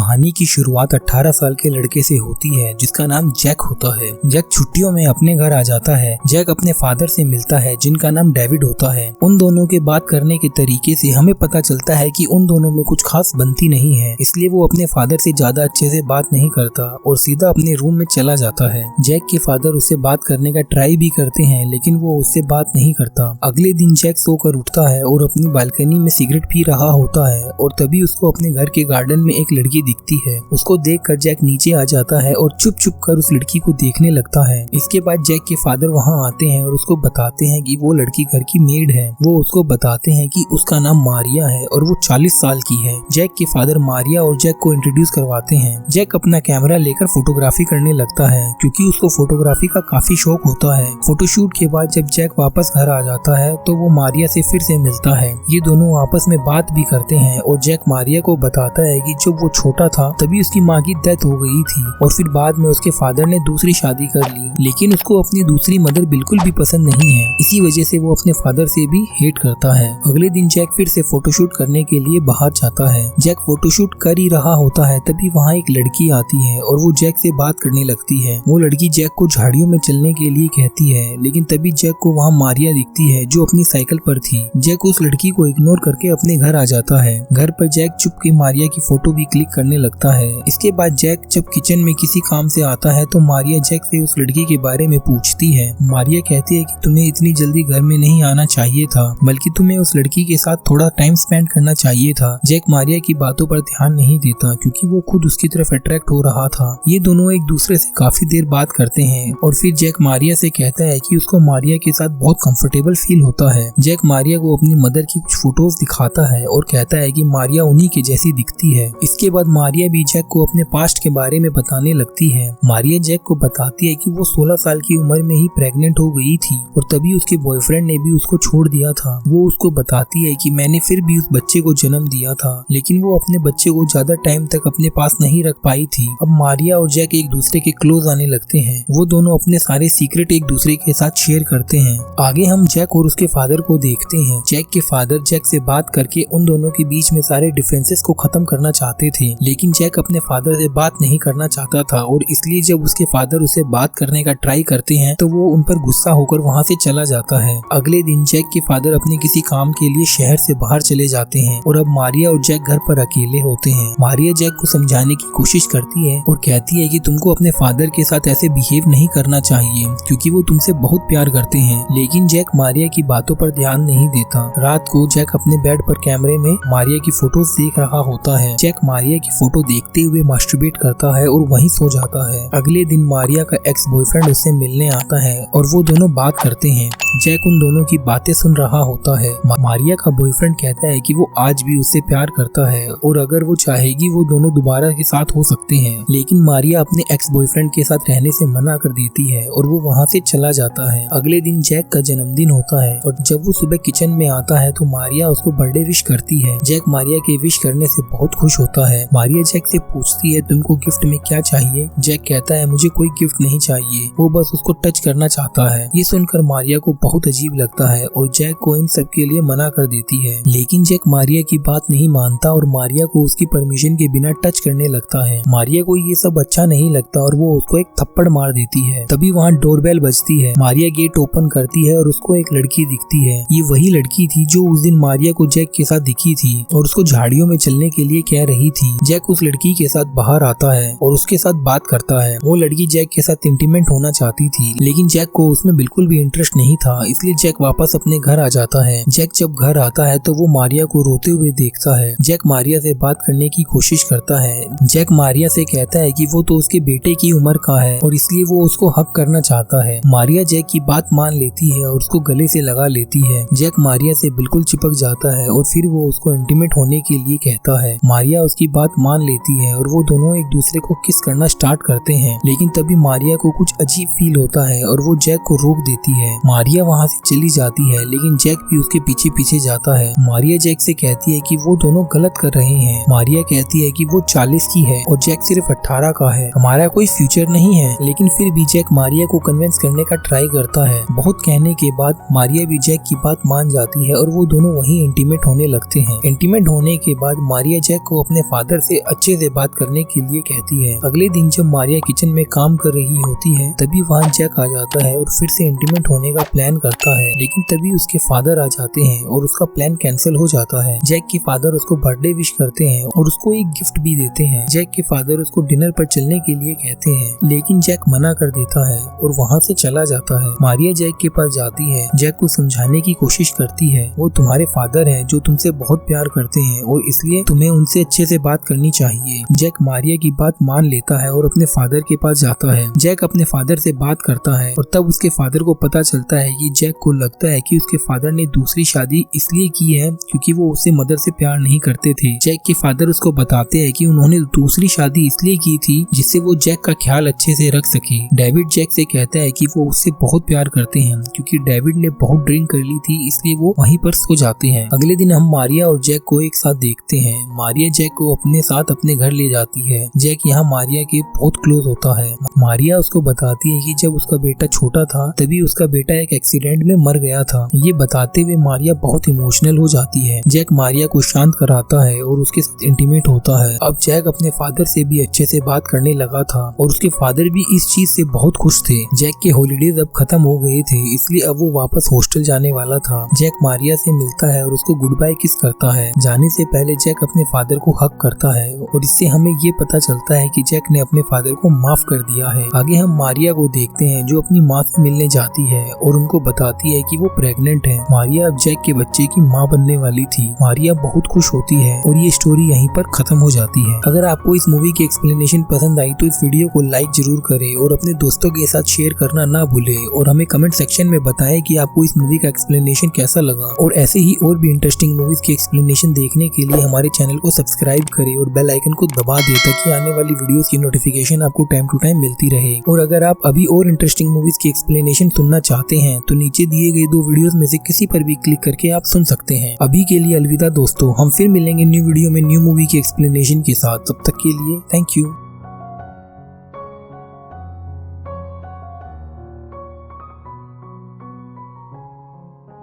कहानी की शुरुआत 18 साल के लड़के से होती है जिसका नाम जैक होता है। जैक छुट्टियों में अपने घर आ जाता है। जैक अपने फादर से मिलता है जिनका नाम डेविड होता है। उन दोनों के बात करने के तरीके से हमें पता चलता है कि उन दोनों में कुछ खास बनती नहीं है, इसलिए वो अपने फादर से ज्यादा अच्छे से बात नहीं करता और सीधा अपने रूम में चला जाता है। जैक के फादर उससे बात करने का ट्राई भी करते हैं लेकिन वो उससे बात नहीं करता। अगले दिन जैक सोकर उठता है और अपनी बालकनी में सिगरेट पी रहा होता है और तभी उसको अपने घर के गार्डन में एक लड़की दिखती है। उसको देखकर जैक नीचे आ जाता है और चुप चुप कर उस लड़की को देखने लगता है। इसके बाद जैक के फादर वहां आते हैं और उसको बताते हैं कि वो लड़की घर की मेड है। वो उसको बताते हैं कि उसका नाम मारिया है और वो 40 साल की है। जैक के फादर मारिया और जैक को इंट्रोड्यूस करवाते हैं। जैक अपना कैमरा लेकर फोटोग्राफी करने लगता है क्योंकि उसको फोटोग्राफी का काफी शौक होता है। फोटोशूट के बाद जब जैक वापस घर आ जाता है तो वो मारिया से फिर से मिलता है। ये दोनों आपस में बात भी करते हैं और जैक मारिया को बताता है कि जब वो छोटा था तभी उसकी माँ की डेथ हो गई थी और फिर बाद में उसके फादर ने दूसरी शादी कर ली, लेकिन उसको अपनी दूसरी मदर बिल्कुल भी पसंद नहीं है। इसी वजह से वो अपने फादर से भी हेट करता है। अगले दिन जैक फिर से फोटोशूट करने के लिए बाहर जाता है। जैक फोटोशूट कर ही रहा होता है तभी वहाँ एक लड़की आती है और वो जैक से बात करने लगती है। वो लड़की जैक को झाड़ियों में चलने के लिए कहती है, लेकिन तभी जैक को वहाँ मारिया दिखती है जो अपनी साइकिल पर थी। जैक उस लड़की को इग्नोर करके अपने घर आ जाता है। घर पर जैक चुप के मारिया की फोटो भी क्लिक करने लगता है। इसके बाद जैक जब किचन में किसी काम से आता है तो मारिया जैक से उस लड़की के बारे में पूछती है। मारिया कहती है कि तुम्हें इतनी जल्दी घर में नहीं आना चाहिए था, बल्कि तुम्हें उस लड़की के साथ थोड़ा टाइम स्पेंड करना चाहिए था। जैक मारिया की बातों पर ध्यान नहीं देता क्योंकि वो खुद उसकी तरफ अट्रैक्ट हो रहा था। ये दोनों एक दूसरे से काफी देर बात करते हैं और फिर जैक मारिया से कहता है कि उसको मारिया के साथ बहुत कंफर्टेबल फील होता है। जैक मारिया को अपनी मदर की कुछ फोटोज दिखाता है और कहता है कि मारिया उन्हीं के जैसी दिखती है। इसके बाद मारिया भी जैक को अपने पास्ट के बारे में बताने लगती है। मारिया जैक को बताती है कि वो 16 साल की उम्र में ही प्रेग्नेंट हो गई थी और तभी उसके बॉयफ्रेंड ने भी उसको छोड़ दिया था। वो उसको बताती है कि मैंने फिर भी उस बच्चे को जन्म दिया था, लेकिन वो अपने बच्चे को ज्यादा टाइम तक अपने पास नहीं रख पाई थी। अब मारिया और जैक एक दूसरे के क्लोज आने लगते हैं। वो दोनों अपने सारे सीक्रेट एक दूसरे के साथ शेयर करते हैं। आगे हम जैक और उसके फादर को देखते हैं। जैक के फादर जैक से बात करके उन दोनों के बीच में सारे डिफरेंसेस को खत्म करना चाहते थे, लेकिन जैक अपने फादर से बात नहीं करना चाहता था और इसलिए जब उसके फादर उसे बात करने का ट्राई करते हैं तो वो उन पर गुस्सा होकर वहाँ से चला जाता है। अगले दिन जैक के फादर अपने किसी काम के लिए शहर से बाहर चले जाते हैं और अब मारिया और जैक घर पर अकेले होते हैं। मारिया जैक को समझाने की कोशिश करती है और कहती है कि तुमको अपने फादर के साथ ऐसे बिहेव नहीं करना चाहिए क्योंकि वो तुमसे बहुत प्यार करते हैं, लेकिन जैक मारिया की बातों पर ध्यान नहीं देता। रात को जैक अपने बेड पर कैमरे में मारिया की फोटोज देख रहा होता है। जैक मारिया की फोटो देखते हुए मास्टरबेट करता है और वहीं सो जाता है। अगले दिन मारिया का एक्स बॉयफ्रेंड उससे मिलने आता है और वो दोनों बात करते हैं। जैक उन दोनों की बातें सुन रहा होता है। मारिया का बॉयफ्रेंड कहता है कि वो आज भी उससे प्यार करता है और अगर वो चाहेगी वो दोनों दोबारा के साथ हो सकते हैं, लेकिन मारिया अपने एक्स बॉयफ्रेंड के साथ रहने से मना कर देती है और वो वहाँ से चला जाता है। अगले दिन जैक का जन्मदिन होता है और जब वो सुबह किचन में आता है तो मारिया उसको बर्थडे विश करती है। जैक मारिया के विश करने से बहुत खुश होता है। मारिया जैक से पूछती है तुमको गिफ्ट में क्या चाहिए। जैक कहता है मुझे कोई गिफ्ट नहीं चाहिए, वो बस उसको टच करना चाहता है। ये सुनकर मारिया को बहुत अजीब लगता है और जैक को इन सब के लिए मना कर देती है, लेकिन जैक मारिया की बात नहीं मानता और मारिया को उसकी परमिशन के बिना टच करने लगता है। मारिया को ये सब अच्छा नहीं लगता और वो उसको एक थप्पड़ मार देती है। तभी वहाँ डोरबेल बजती है। मारिया गेट ओपन करती है और उसको एक लड़की दिखती है। ये वही लड़की थी जो उस दिन मारिया को जैक के साथ दिखी थी और उसको झाड़ियों में चलने के लिए कह रही थी। जैक उस लड़की के साथ बाहर आता है और उसके साथ बात करता है। वो लड़की जैक के साथ इंटीमेट होना चाहती थी, लेकिन जैक को उसमें बिल्कुल भी इंटरेस्ट नहीं था, इसलिए जैक वापस अपने घर आ जाता है। जैक जब घर आता है तो वो मारिया को रोते हुए देखता है। जैक मारिया से बात करने की कोशिश करता है। जैक मारिया से कहता है कि वो तो उसके बेटे की उम्र का है और इसलिए वो उसको हक करना चाहता है। मारिया जैक की बात मान लेती है और उसको गले से लगा लेती है। जैक मारिया से बिल्कुल चिपक जाता है और फिर वो उसको इंटीमेट होने के लिए कहता है। मारिया उसकी बात मान लेती है और वो दोनों एक दूसरे को किस करना स्टार्ट करते हैं, लेकिन तभी मारिया को कुछ अजीब फील होता है और वो जैक को रोक देती है। मारिया मारिया वहाँ से चली जाती है, लेकिन जैक भी उसके पीछे पीछे जाता है। मारिया जैक से कहती है कि वो दोनों गलत कर रहे हैं। मारिया कहती है कि वो 40 की है और जैक सिर्फ 18 का है, हमारा कोई फ्यूचर नहीं है। लेकिन फिर भी जैक मारिया को कन्विंस करने का ट्राई करता है। बहुत कहने के बाद मारिया भी जैक की बात मान जाती है और वो दोनों वहीं इंटीमेट होने लगते हैं। इंटीमेट होने के बाद मारिया जैक को अपने फादर से अच्छे से बात करने के लिए कहती है। अगले दिन जब मारिया किचन में काम कर रही होती है, तभी वहाँ जैक आ जाता है और फिर से इंटीमेट होने का प्लान करता है, लेकिन तभी उसके फादर आ जाते हैं और उसका प्लान कैंसिल हो जाता है। जैक के फादर उसको बर्थडे विश करते हैं और उसको एक गिफ्ट भी देते हैं। जैक के फादर उसको डिनर पर चलने के लिए कहते हैं, लेकिन जैक मना कर देता है और वहाँ से चला जाता है। मारिया जैक के पास जाती है, जैक को समझाने की कोशिश करती है। वो तुम्हारे फादर हैं जो तुमसे बहुत प्यार करते हैं और इसलिए तुम्हें उनसे अच्छे से बात करनी चाहिए। जैक मारिया की बात मान लेता है और अपने फादर के पास जाता है। जैक अपने फादर से बात करता है और तब उसके फादर को पता चलता है कि जैक को लगता है कि उसके फादर ने दूसरी शादी इसलिए की है क्योंकि वो उससे मदर से प्यार नहीं करते थे। जैक के फादर उसको बताते हैं कि उन्होंने दूसरी शादी इसलिए की थी जिससे वो जैक का ख्याल अच्छे से रख सके। डेविड जैक से कहता है कि वो उससे बहुत प्यार करते हैं क्योंकि डेविड ने बहुत ड्रिंक कर ली थी, इसलिए वो वहीं पर सो जाते हैं। अगले दिन हम मारिया और जैक को एक साथ देखते हैं। मारिया जैक को अपने साथ अपने घर ले जाती है। जैक यहाँ मारिया के बहुत क्लोज होता है। मारिया उसको बताती है कि जब उसका बेटा छोटा था तभी उसका बेटा एक एक्सीडेंट में मर गया था। ये बताते हुए मारिया बहुत इमोशनल हो जाती है। जैक मारिया को शांत कराता है और उसके साथ इंटीमेट होता है। अब जैक अपने फादर से भी अच्छे से बात करने लगा था और उसके फादर भी इस चीज से बहुत खुश थे। जैक के हॉलीडेज अब खत्म हो गए थे, इसलिए अब वो वापस हॉस्टल जाने वाला था। जैक मारिया से मिलता है और उसको गुड बाय किस करता है। जाने से पहले जैक अपने फादर को हक करता है और इससे हमें ये पता चलता है कि जैक ने अपने फादर को माफ कर दिया है। आगे हम मारिया को देखते हैं जो अपनी माँ से मिलने जाती है और उनको बताती है कि वो प्रेग्नेंट है। मारिया अब जैक के बच्चे की माँ बनने वाली थी। मारिया बहुत खुश होती है और ये स्टोरी यहीं पर खत्म हो जाती है। अगर आपको इस मूवी की एक्सप्लेनेशन पसंद आई तो इस वीडियो को लाइक जरूर करें और अपने दोस्तों के साथ शेयर करना ना भूले और हमें कमेंट सेक्शन में बताएं कि आपको इस मूवी का एक्सप्लेनेशन कैसा लगा। और ऐसे ही और भी इंटरेस्टिंग मूवीज की एक्सप्लेनेशन देखने के लिए हमारे चैनल को सब्सक्राइब करें और बेल आइकन को दबा दें ताकि आने वाली वीडियोस की नोटिफिकेशन आपको टाइम टू टाइम मिलती रहे। और अगर आप अभी और इंटरेस्टिंग मूवीज की एक्सप्लेनेशन सुनना चाहते हैं तो नीचे दिए गए 2 वीडियोस में से किसी पर भी क्लिक करके आप सुन सकते हैं। अभी के लिए अलविदा दोस्तों, हम फिर मिलेंगे न्यू वीडियो में न्यू मूवी की एक्सप्लेनेशन के साथ। तब तक के लिए थैंक यू।